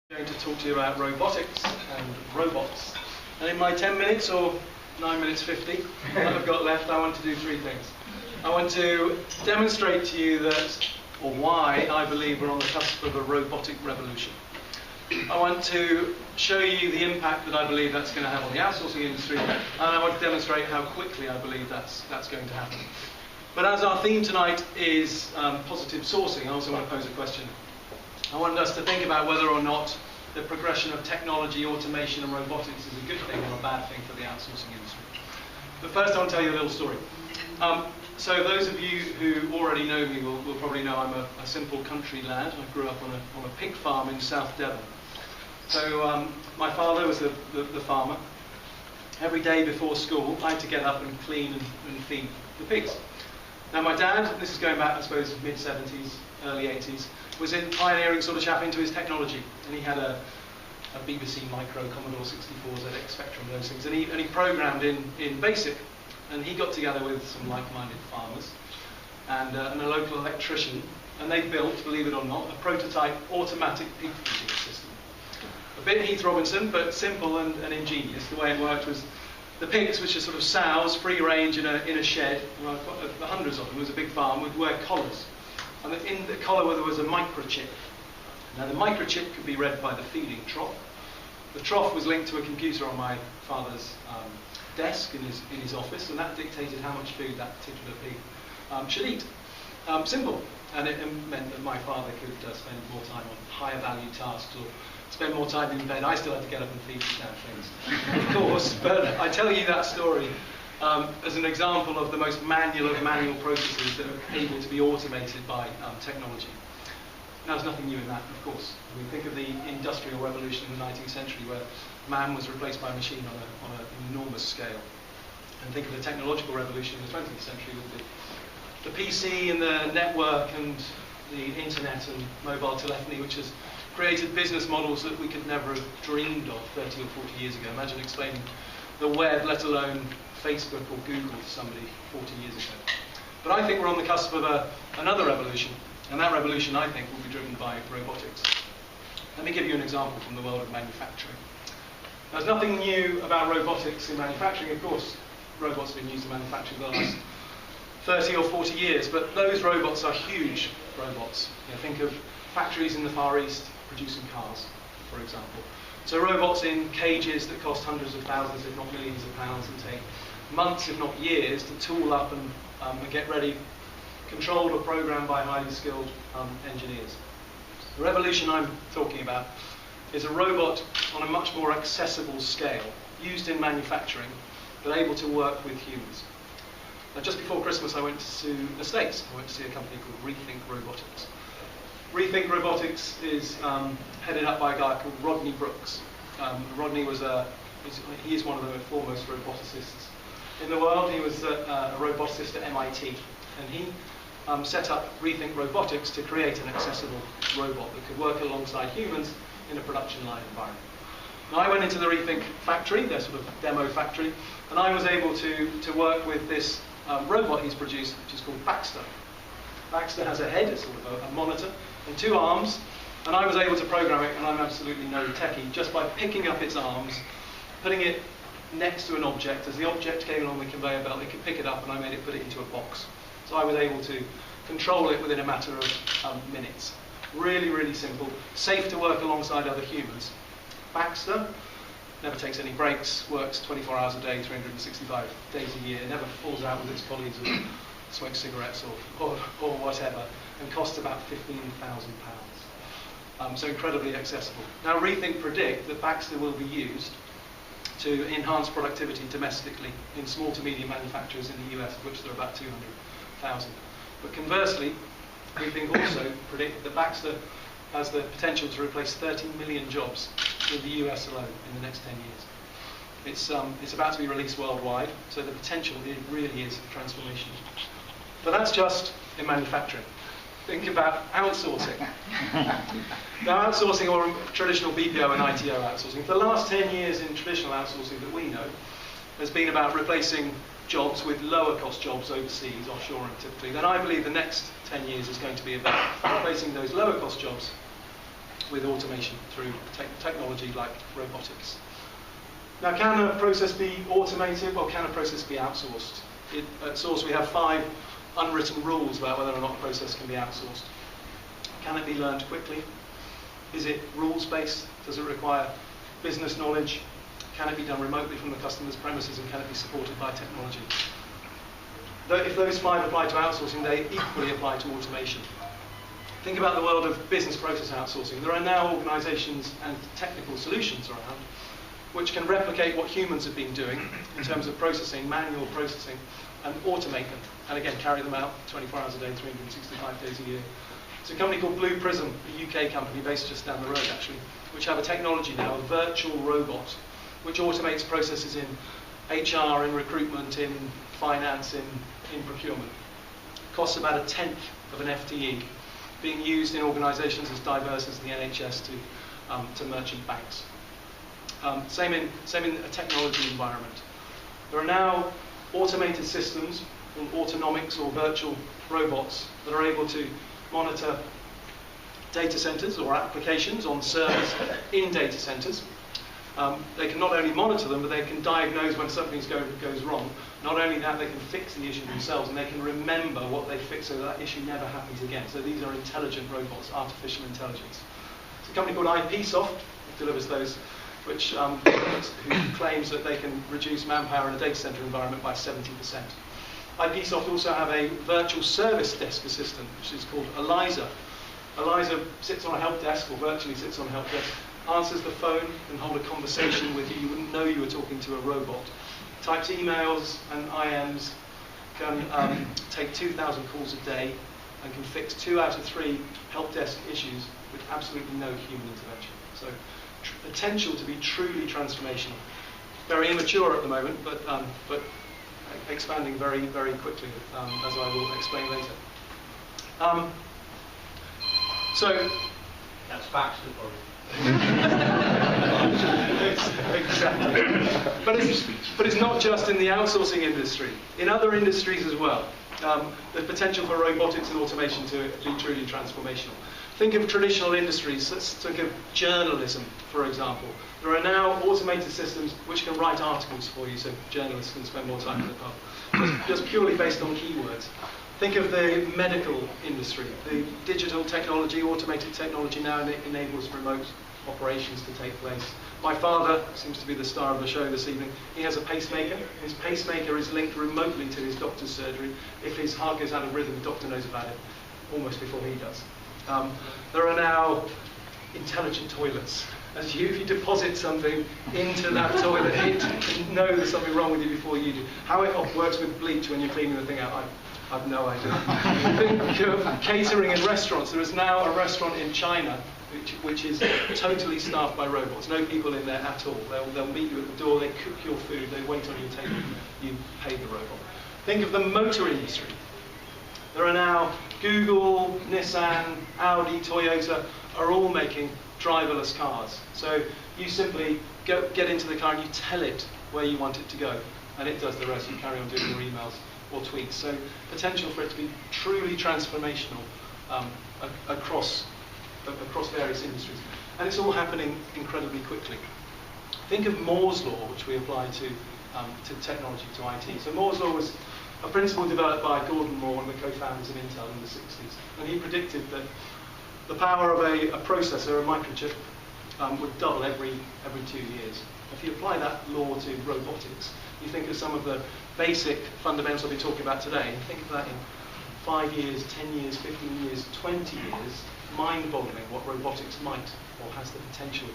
I'm going to talk to you about robotics and robots. And in my 10 minutes or 9 minutes 50 that I've got left, I want to do three things. I want to demonstrate to you that, or why I believe we're on the cusp of a robotic revolution. I want to show you the impact that I believe that's going to have on the outsourcing industry, and I want to demonstrate how quickly I believe that's going to happen. But as our theme tonight is positive sourcing, I also want to pose a question. I want us to think about whether or not the progression of technology, automation and robotics is a good thing or a bad thing for the outsourcing industry. But first I want to tell you a little story. So those of you who already know me will probably know I'm a simple country lad. I grew up on a pig farm in South Devon. So my father was the farmer. Every day before school I had to get up and clean and feed the pigs. Now my dad, this is going back I suppose mid-70s, early 80s, was in pioneering sort of chap into his technology, and he had a BBC Micro, Commodore 64, ZX Spectrum, those things, and he programmed in BASIC, and he got together with some like-minded farmers and a local electrician, and they built, believe it or not, a prototype automatic pig feeding system. A bit Heath Robinson, but simple and ingenious. The way it worked was the pigs, which are sort of sows, free range in a shed, hundreds of them, it was a big farm, would wear collars. And in the collar there was a microchip. Now the microchip could be read by the feeding trough. The trough was linked to a computer on my father's desk in his office, and that dictated how much food that particular pig should eat. Simple. And it meant that my father could spend more time on higher value tasks or spend more time in bed. I still had to get up and feed these damn things, of course. But I tell you that story as an example of the most manual of manual processes that are able to be automated by technology. Now, there's nothing new in that, of course. I mean, think of the Industrial Revolution in the 19th century, where man was replaced by a machine on an enormous scale. And think of the technological revolution in the 20th century with the PC and the network and the internet and mobile telephony, which has created business models that we could never have dreamed of 30 or 40 years ago. Imagine explaining the web, let alone Facebook or Google to somebody 40 years ago. But I think we're on the cusp of another revolution, and that revolution, I think, will be driven by robotics. Let me give you an example from the world of manufacturing. There's nothing new about robotics in manufacturing. Of course, robots have been used in manufacturing for the last 30 or 40 years, but those robots are huge robots. Think of factories in the Far East producing cars, for example. So robots in cages that cost hundreds of thousands, if not millions of pounds, and take months, if not years, to tool up and get ready, controlled or programmed by highly skilled engineers. The revolution I'm talking about is a robot on a much more accessible scale, used in manufacturing, but able to work with humans. Now, just before Christmas I went to the States. I went to see a company called Rethink Robotics. Rethink Robotics is headed up by a guy called Rodney Brooks. Rodney he is one of the foremost roboticists in the world. He was a roboticist at MIT, and he set up Rethink Robotics to create an accessible robot that could work alongside humans in a production line environment. Now, I went into the Rethink factory, their sort of demo factory, and I was able to work with this robot he's produced, which is called Baxter. Baxter has a head, it's sort of a monitor, and two arms, and I was able to program it, and I'm absolutely no techie, just by picking up its arms, putting it next to an object. As the object came along the conveyor belt, it could pick it up, and I made it put it into a box. So I was able to control it within a matter of minutes. Really, really simple, safe to work alongside other humans. Baxter never takes any breaks, works 24 hours a day, 365 days a year, never falls out with its colleagues or smokes cigarettes or whatever, and costs about £15,000. So incredibly accessible. Now Rethink predict that Baxter will be used to enhance productivity domestically in small to medium manufacturers in the US, of which there are about 200,000. But conversely, Rethink also predict that Baxter has the potential to replace 30 million jobs in the US alone in the next 10 years. It's about to be released worldwide, so the potential really is transformational. But that's just in manufacturing. Think about outsourcing. Now, outsourcing, or traditional BPO and ITO outsourcing, for the last 10 years in traditional outsourcing that we know, has been about replacing jobs with lower cost jobs overseas, offshore typically. Then I believe the next 10 years is going to be about replacing those lower cost jobs with automation through technology like robotics. Now, can a process be automated? Well, can a process be outsourced? At Source, we have 5 unwritten rules about whether or not a process can be outsourced. Can it be learned quickly? Is it rules-based? Does it require business knowledge? Can it be done remotely from the customer's premises, and can it be supported by technology? If those 5 apply to outsourcing, they equally apply to automation. Think about the world of business process outsourcing. There are now organisations and technical solutions around which can replicate what humans have been doing in terms of processing, manual processing, and automate them. And again, carry them out 24 hours a day, 365 days a year. It's a company called Blue Prism, a UK company based just down the road actually, which have a technology now, a virtual robot, which automates processes in HR, in recruitment, in finance, in procurement. Costs about 1/10 of an FTE, being used in organisations as diverse as the NHS to merchant banks. Same in a technology environment. There are now automated systems, called autonomics or virtual robots, that are able to monitor data centres or applications on servers in data centres. They can not only monitor them, but they can diagnose when something goes wrong. Not only that, they can fix the issue themselves, and they can remember what they fixed so that issue never happens again. So these are intelligent robots, artificial intelligence. It's a company called IPsoft that delivers those, which who claims that they can reduce manpower in a data center environment by 70%. IPsoft also have a virtual service desk assistant, which is called Eliza. Eliza sits on a help desk, or virtually sits on a help desk, answers the phone, and hold a conversation with you. You wouldn't know you were talking to a robot. Types emails and IMs, can take 2,000 calls a day, and can fix 2 out of 3 help desk issues with absolutely no human intervention. So, potential to be truly transformational. Very immature at the moment, but expanding very, very quickly, as I will explain later. So that's facts, exactly. But it's not just in the outsourcing industry. In other industries as well, the potential for robotics and automation to be truly transformational. Think of traditional industries. Let's think of journalism, for example. There are now automated systems which can write articles for you, so journalists can spend more time in the pub, just purely based on keywords. Think of the medical industry. The digital technology, automated technology now enables remote operations to take place. My father seems to be the star of the show this evening. He has a pacemaker. His pacemaker is linked remotely to his doctor's surgery. If his heart goes out of rhythm, the doctor knows about it almost before he does. There are now intelligent toilets. If you deposit something into that toilet, it can know there's something wrong with you before you do. How it works with bleach when you're cleaning the thing out, I've no idea. Think of catering in restaurants. There is now a restaurant in China which is totally staffed by robots. No people in there at all. They'll meet you at the door, they cook your food, they wait on your table, you pay the robot. Think of the motor industry. There are now Google, Nissan, Audi, Toyota are all making driverless cars. So you simply get into the car and you tell it where you want it to go, and it does the rest. You carry on doing your emails or tweets. So potential for it to be truly transformational across various industries. And it's all happening incredibly quickly. Think of Moore's Law, which we apply to technology, to IT. So Moore's Law was a principle developed by Gordon Moore, one of the co-founders of Intel in the 60s. And he predicted that the power of a processor, a microchip, would double every 2 years. If you apply that law to robotics, you think of some of the basic fundamentals we'll be talking about today, and think of that in 5 years, 10 years, 15 years, 20 years, mind-boggling what robotics might or has the potential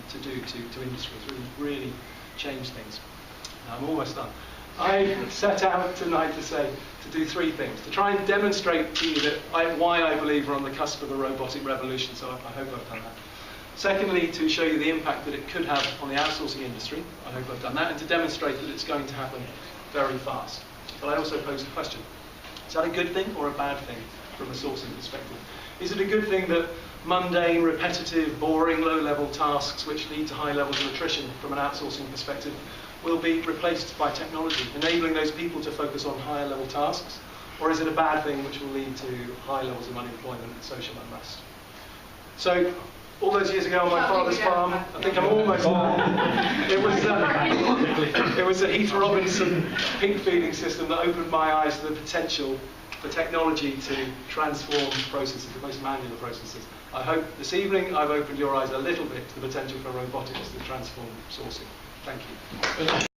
to do to industries, really change things. I'm almost done. I set out tonight to do 3 things. To try and demonstrate to you why I believe we're on the cusp of a robotic revolution, so I hope I've done that. Secondly, to show you the impact that it could have on the outsourcing industry. I hope I've done that. And to demonstrate that it's going to happen very fast. But I also posed a question. Is that a good thing or a bad thing from a sourcing perspective? Is it a good thing that mundane, repetitive, boring, low-level tasks which lead to high levels of attrition from an outsourcing perspective will be replaced by technology, enabling those people to focus on higher level tasks? Or is it a bad thing which will lead to high levels of unemployment and social unrest? So all those years ago on my father's farm. I think I'm almost there. It was a Heath Robinson pig feeding system that opened my eyes to the potential for technology to transform processes, the most manual processes. I hope this evening I've opened your eyes a little bit to the potential for robotics to transform sourcing. Thank you.